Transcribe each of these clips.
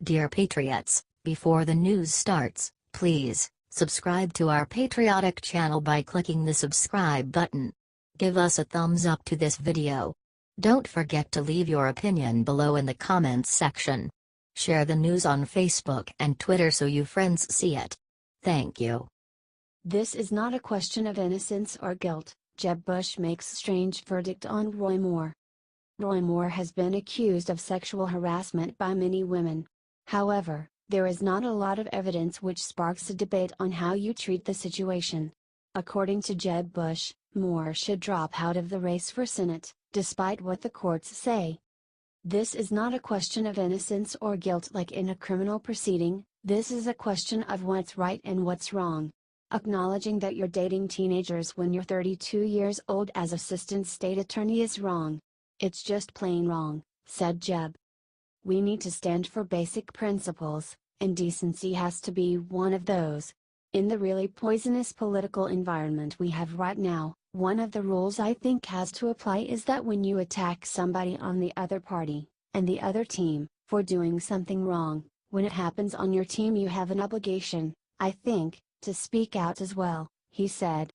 Dear Patriots, before the news starts, please subscribe to our patriotic channel by clicking the subscribe button. Give us a thumbs up to this video. Don't forget to leave your opinion below in the comments section. Share the news on Facebook and Twitter so you friends see it. Thank you. This is not a question of innocence or guilt. Jeb Bush makes strange verdict on Roy Moore. Roy Moore has been accused of sexual harassment by many women. However, there is not a lot of evidence which sparks a debate on how you treat the situation. According to Jeb Bush, Moore should drop out of the race for Senate, despite what the courts say. This is not a question of innocence or guilt like in a criminal proceeding, this is a question of what's right and what's wrong. Acknowledging that you're dating teenagers when you're 32 years old as assistant state attorney is wrong. It's just plain wrong, said Jeb. We need to stand for basic principles, and decency has to be one of those. In the really poisonous political environment we have right now, one of the rules I think has to apply is that when you attack somebody on the other party, and the other team, for doing something wrong, when it happens on your team you have an obligation, I think, to speak out as well, he said.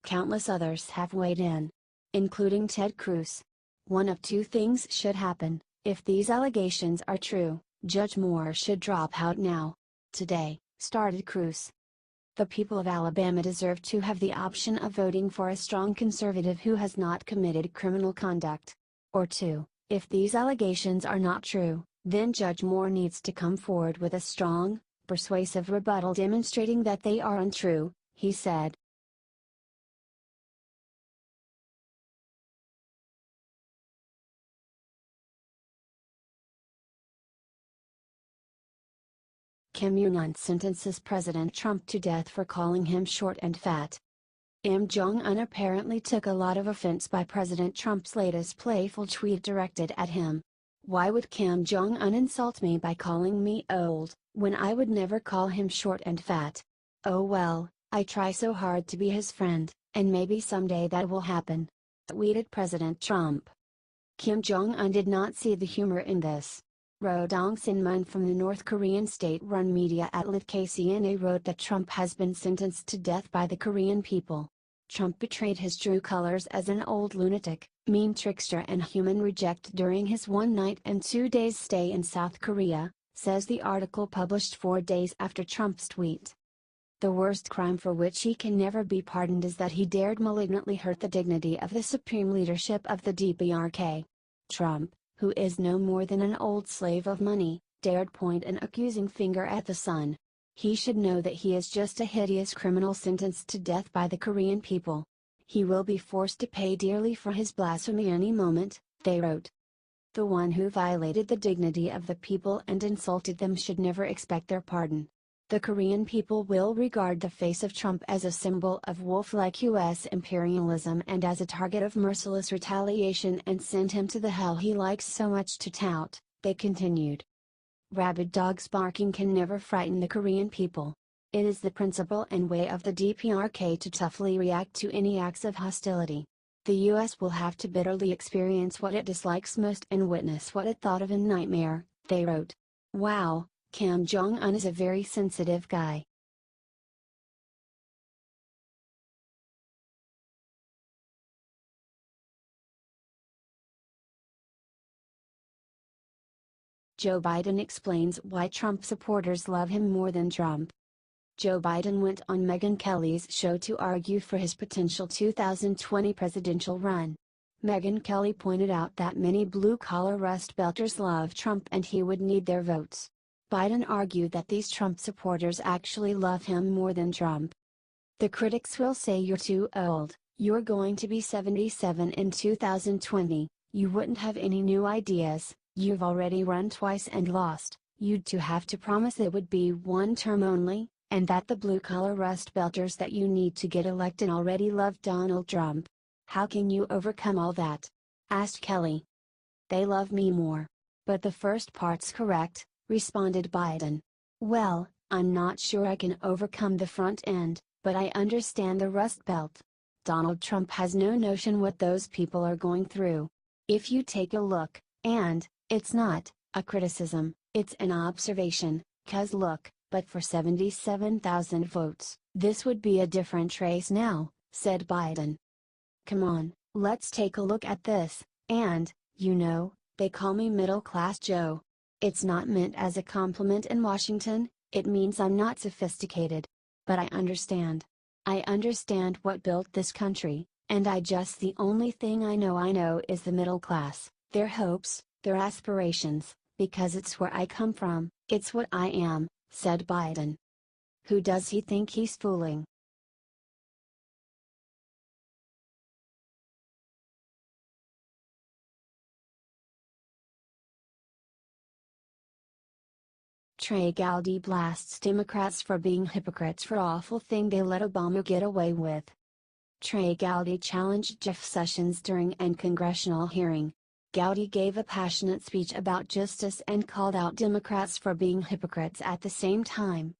Countless others have weighed in, including Ted Cruz. One of two things should happen: if these allegations are true, Judge Moore should drop out now. Today, started Cruz. The people of Alabama deserve to have the option of voting for a strong conservative who has not committed criminal conduct. Or two, if these allegations are not true, then Judge Moore needs to come forward with a strong, persuasive rebuttal demonstrating that they are untrue, he said. Kim Jong-un sentences President Trump to death for calling him short and fat. Kim Jong-un apparently took a lot of offense by President Trump's latest playful tweet directed at him. Why would Kim Jong-un insult me by calling me old, when I would never call him short and fat? Oh well, I try so hard to be his friend, and maybe someday that will happen, tweeted President Trump. Kim Jong-un did not see the humor in this. Ro Dong-sin-mun from the North Korean state-run media outlet KCNA wrote that Trump has been sentenced to death by the Korean people. Trump betrayed his true colors as an old lunatic, mean trickster and human reject during his 1 night and 2 days stay in South Korea, says the article published 4 days after Trump's tweet. The worst crime for which he can never be pardoned is that he dared malignantly hurt the dignity of the supreme leadership of the DPRK. Trump, who is no more than an old slave of money, dared point an accusing finger at the sun. He should know that he is just a hideous criminal sentenced to death by the Korean people. He will be forced to pay dearly for his blasphemy any moment, they wrote. The one who violated the dignity of the people and insulted them should never expect their pardon. The Korean people will regard the face of Trump as a symbol of wolf-like U.S. imperialism and as a target of merciless retaliation and send him to the hell he likes so much to tout, they continued. Rabid dogs barking can never frighten the Korean people. It is the principle and way of the DPRK to toughly react to any acts of hostility. The U.S. will have to bitterly experience what it dislikes most and witness what it thought of a nightmare, they wrote. Wow, Kim Jong-un is a very sensitive guy. Joe Biden explains why Trump supporters love him more than Trump. Joe Biden went on Megyn Kelly's show to argue for his potential 2020 presidential run. Megyn Kelly pointed out that many blue-collar Rust Belters love Trump and he would need their votes. Biden argued that these Trump supporters actually love him more than Trump. The critics will say you're too old, you're going to be 77 in 2020, you wouldn't have any new ideas, you've already run twice and lost, you'd too have to promise it would be one term only, and that the blue-collar Rust Belters that you need to get elected already love Donald Trump. How can you overcome all that? Asked Kelly. They love me more. But the first part's correct, responded Biden. Well, I'm not sure I can overcome the front end, but I understand the Rust Belt. Donald Trump has no notion what those people are going through. If you take a look, and, it's not a criticism, It's an observation, 'cause look, but for 77,000 votes, this would be a different race now, said Biden. Come on, let's take a look at this, and, you know, they call me Middle Class Joe. It's not meant as a compliment in Washington, it means I'm not sophisticated. But I understand. I understand what built this country, and the only thing I know is the middle class, their hopes, their aspirations, because it's where I come from, it's what I am, said Biden. Who does he think he's fooling? Trey Gowdy blasts Democrats for being hypocrites for awful thing they let Obama get away with. Trey Gowdy challenged Jeff Sessions during an congressional hearing. Gowdy gave a passionate speech about justice and called out Democrats for being hypocrites at the same time.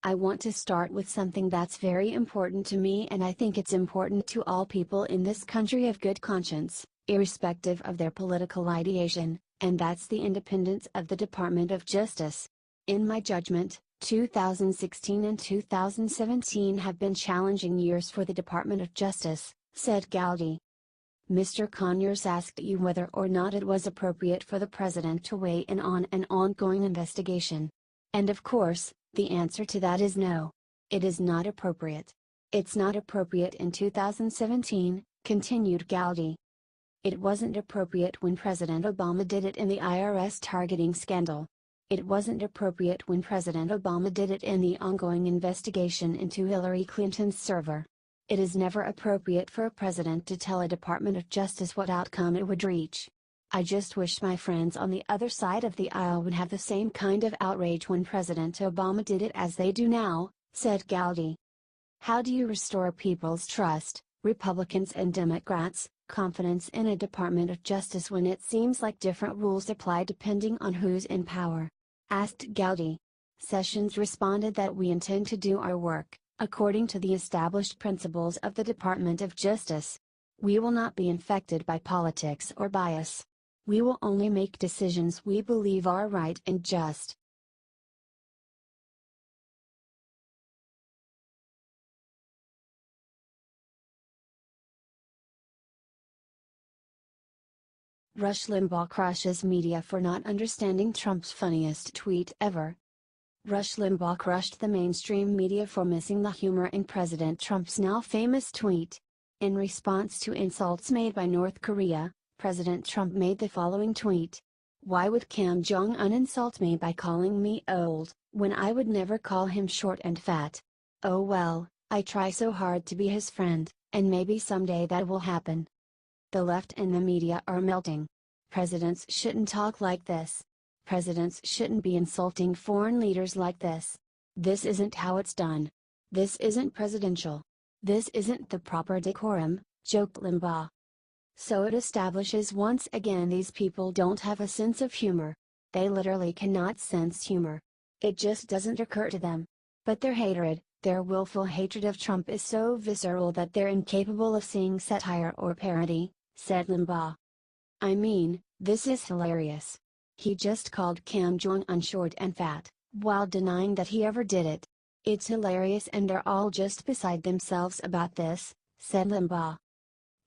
I want to start with something that's very important to me, and I think it's important to all people in this country of good conscience, irrespective of their political ideation, and that's the independence of the Department of Justice. In my judgment, 2016 and 2017 have been challenging years for the Department of Justice, said Gowdy. Mr. Conyers asked you whether or not it was appropriate for the president to weigh in on an ongoing investigation. And of course, the answer to that is no. It is not appropriate. It's not appropriate in 2017, continued Gowdy. It wasn't appropriate when President Obama did it in the IRS targeting scandal. It wasn't appropriate when President Obama did it in the ongoing investigation into Hillary Clinton's server. It is never appropriate for a president to tell a Department of Justice what outcome it would reach. I just wish my friends on the other side of the aisle would have the same kind of outrage when President Obama did it as they do now, said Gowdy. How do you restore people's trust, Republicans and Democrats, confidence in a Department of Justice when it seems like different rules apply depending on who's in power? Asked Gowdy. Sessions responded that we intend to do our work, according to the established principles of the Department of Justice. We will not be infected by politics or bias. We will only make decisions we believe are right and just. Rush Limbaugh crushes media for not understanding Trump's funniest tweet ever. Rush Limbaugh crushed the mainstream media for missing the humor in President Trump's now famous tweet. In response to insults made by North Korea, President Trump made the following tweet. Why would Kim Jong-un insult me by calling me old, when I would never call him short and fat? Oh well, I try so hard to be his friend, and maybe someday that will happen. The left and the media are melting. Presidents shouldn't talk like this. Presidents shouldn't be insulting foreign leaders like this. This isn't how it's done. This isn't presidential. This isn't the proper decorum, joked Limbaugh. So it establishes once again these people don't have a sense of humor. They literally cannot sense humor. It just doesn't occur to them. But their hatred, their willful hatred of Trump is so visceral that they're incapable of seeing satire or parody, said Limbaugh. I mean, this is hilarious. He just called Kim Jong-un short and fat, while denying that he ever did it. It's hilarious and they're all just beside themselves about this, said Limbaugh.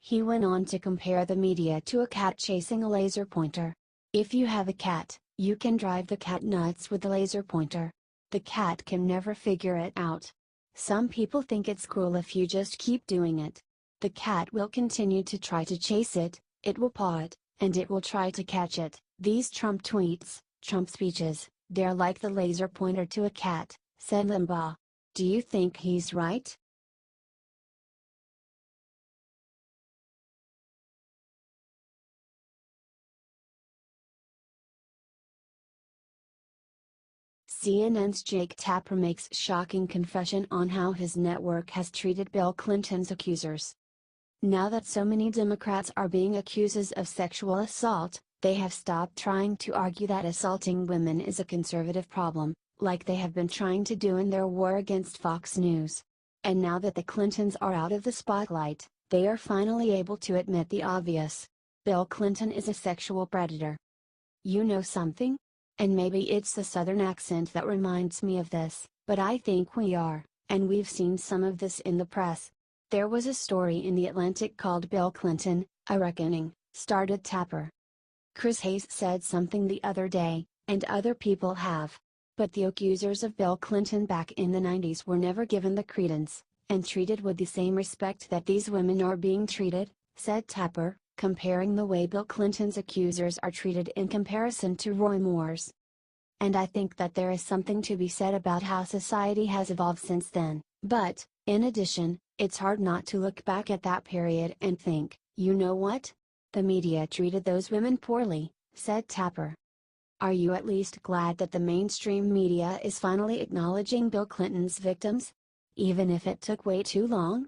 He went on to compare the media to a cat chasing a laser pointer. If you have a cat, you can drive the cat nuts with the laser pointer. The cat can never figure it out. Some people think it's cruel if you just keep doing it. The cat will continue to try to chase it, it will paw it, and it will try to catch it. These Trump tweets, Trump speeches, they're like the laser pointer to a cat, said Limbaugh. Do you think he's right? CNN's Jake Tapper makes shocking confession on how his network has treated Bill Clinton's accusers. Now that so many Democrats are being accused of sexual assault, they have stopped trying to argue that assaulting women is a conservative problem, like they have been trying to do in their war against Fox News. And now that the Clintons are out of the spotlight, they are finally able to admit the obvious. Bill Clinton is a sexual predator. You know something? And maybe it's the Southern accent that reminds me of this, but I think we are, and we've seen some of this in the press. There was a story in The Atlantic called Bill Clinton, A Reckoning, started Tapper. Chris Hayes said something the other day, and other people have. But the accusers of Bill Clinton back in the 90s were never given the credence, and treated with the same respect that these women are being treated, said Tapper, comparing the way Bill Clinton's accusers are treated in comparison to Roy Moore's. And I think that there is something to be said about how society has evolved since then, but, in addition, it's hard not to look back at that period and think, you know what? The media treated those women poorly, said Tapper. Are you at least glad that the mainstream media is finally acknowledging Bill Clinton's victims? Even if it took way too long?